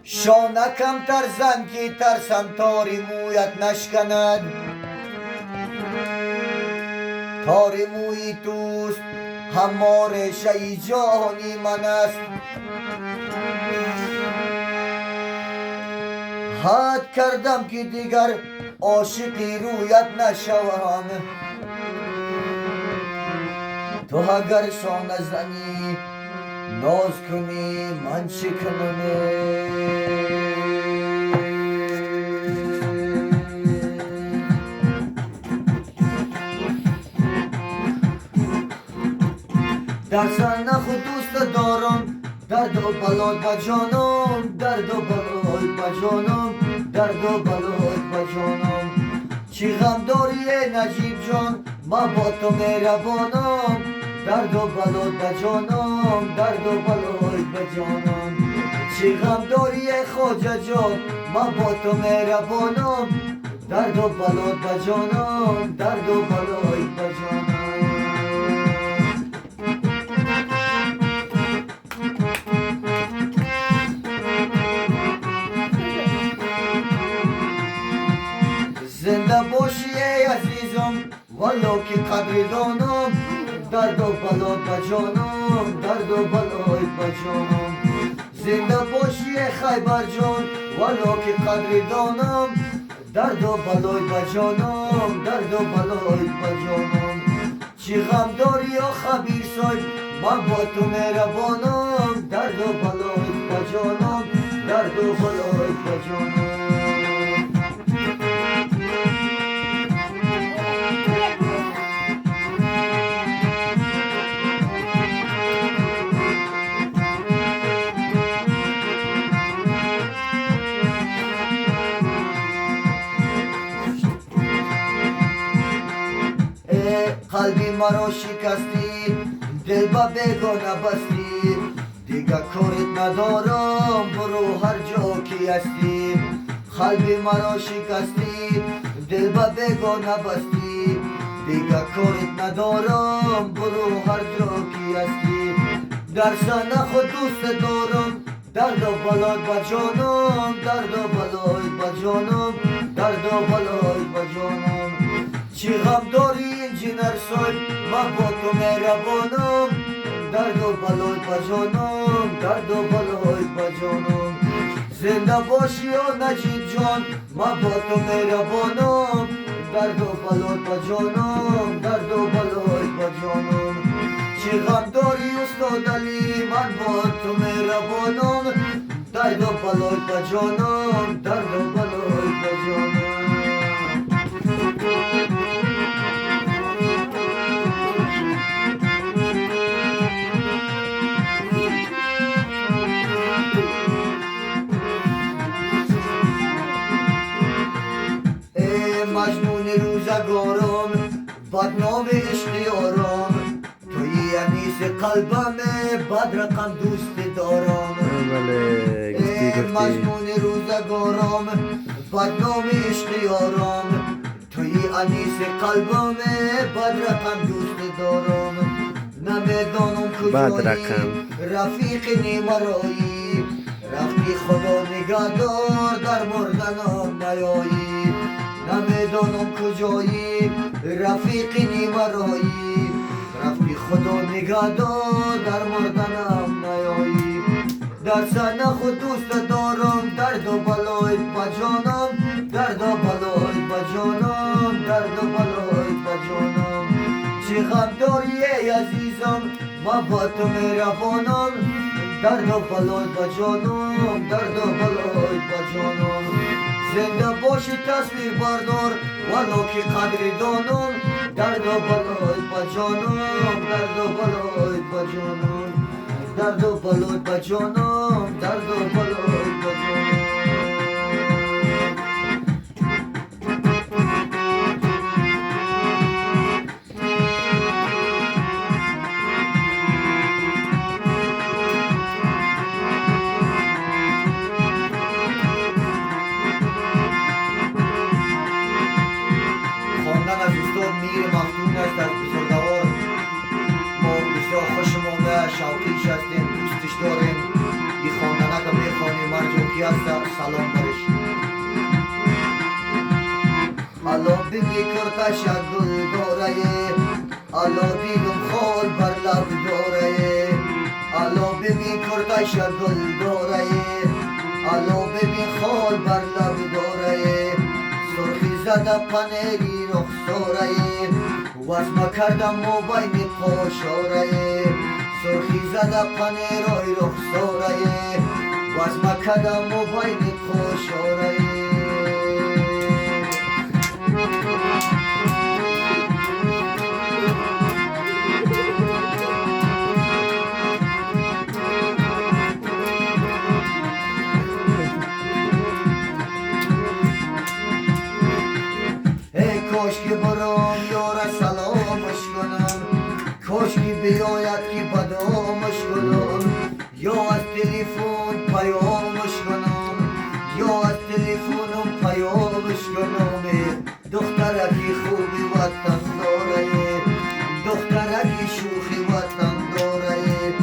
شانکم ترسم که ترسم تاری مویت نشکند، تار موی توست هماره شی جانی من است. حد کردم که دیگر عاشقی رویت نشوم، تو اگر شانه زنی ناز کنی من چه کنم؟ در سن خود دوست دارم، درد و بلای با جانم، درد و بلای با جانم، درد و بلای با جانم. چی غم داری نجیب جان، من با تو مهربانم، درد و بلای با جانم، درد و بلای با جانم. چی غم داری خواجه جان، من با تو مهربانم، درد و بلای با جانم، درد و بلای با جانم. زنده باشی ای عزیزم والا که قدر دانم، درد و بلای با جانم، درد و بلای با جانم. زنده باشی ای خیبر جان والا که قدر دانم، درد و بلای با جانم، درد و بلای با جانم. چی غم داری یا خبیر سای، من با تو مهربانم، درد و بلای با جانم، درد و بلای با جانم. قلبی مرا شکستی، دل با بیگانه بستی، دیگه کارت ندارم برو هر جا که هستی. قلبی مرا شکستی، دل با بیگانه بستی، دیگه کارت ندارم برو هر جا که هستی. در سنه خود دوست دارم، درد و بلای با جانم، درد و بلای با جانم، درد و بلای با جانم. چی غم داری انجینر سای، من با تو مهربانم، درد و بلای با جانم، درد و بلای با جانم. زنده باشی یا نجیب جان، من با تو مهربانم، درد و بلای با جانم، درد و بلای با جانم. چی غم داری استاد علی، من با تو مهربانم، درد و بلای با جانم، درد و بلای با جانم. مجنون روزگارم بدنام عشق یارم، توی انیس قلبم بد رقم دوست دارم. مجنون روزگارم بدنام عشق یارم، توی انیس قلبم بد رقم دوست دارم. نمیدانم کجایی رفیق نیمرایی، رفتی خدا نگهدار در مردنم نیایی. نمیدانم کجایی رفیق نیمرایی، رفتی خدا نگهدار در مردنم نیایی. در سنه خود دوست دارم، درد و بلای با جانم، درد و بلای با جانم، درد و بلای با جانم. چی غم داری ای عزیزم، من با تو مهربانم، درد و بلای با جانم، درد و بلای با جانم. زنده باشی تصویر بردار ولو که قدر دانم، درد و بلای با جانم، درد و بلای با جانم، درد و بلای با جانم، درد و بلای با جانم. خواندن از استاد میر مفتون است از بزرگوار ما بسیار حالا ببی کرتش گل داره حالا دیدم خال بر لب داره حالا ببی کرتش گل داره حالا ببی خال بر لب داره سرخی زده پنری رخساره وزمه کردم موبایل قاشاره سرخی زده پنرای رخساره وزمه کردم موبایل قاشاره کاشکی برام یاره سلامش کنم کاشکی بیاید که بدامش کنم یا از تلفن پیامش کنم یا از تلفنم پیامش کنم دخترکی خوبی وطن داره دخترکی شوخی وطن داره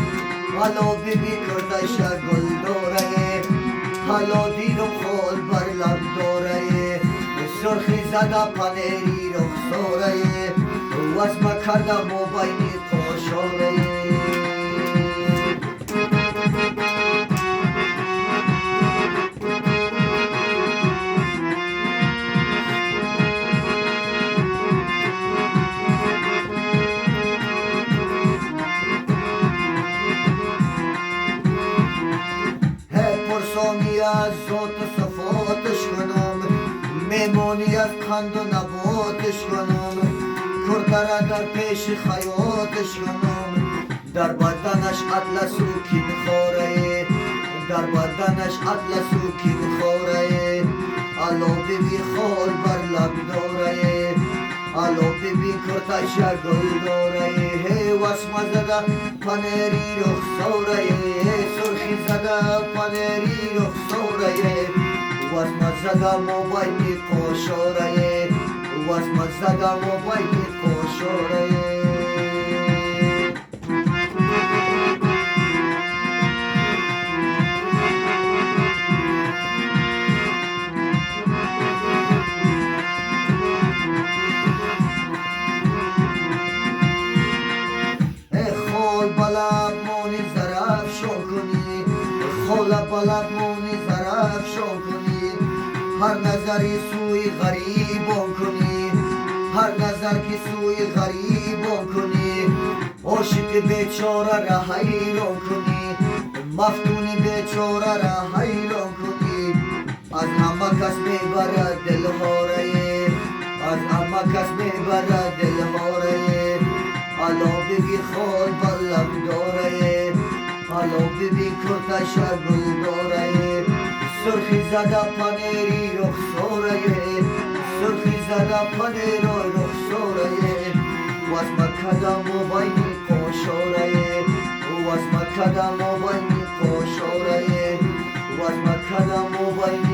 حالا ببی کردش گل داره حالا دیدم خال بر لب داره سرخی زده پنری رخساره وزمه کردم موبایل قاشاره پرسانی از ذات و صفاتش کنم میمانی از قند و نباتش کنم کردره در پیش خیاتش کنم در بدنش اطلس و کی بخوره در بدنش اطلس و کی بخوره حالا ببی خال بر لب داره حالا ببی کرتش گل داره وسمه زده پنری رخساره سرخی زده پنری رخساره وزمه زده موبایل قاشاره وزمه زده موبایل قاشاره خال بلب مونی ظرف شو کنی خال بلب مونی ظرف شو کنی هر نظری سوی غریبان کنی هر نظر که سوی غریبان کنی عاشق بیچاره را حیران کنی مفتونی بیچاره را حیران کنی از همه کس میبرد دلهاره از همه کس میبرد دلهاره حالا ببی خال بر لب داره حالا ببی کرتش گل داره سرخی زده پنری رخساره سرخی زده پنرای رخساره وزمه کردم موبایل قاشاره وزمه کردم موبایل قاشاره وزمه کردم موبایل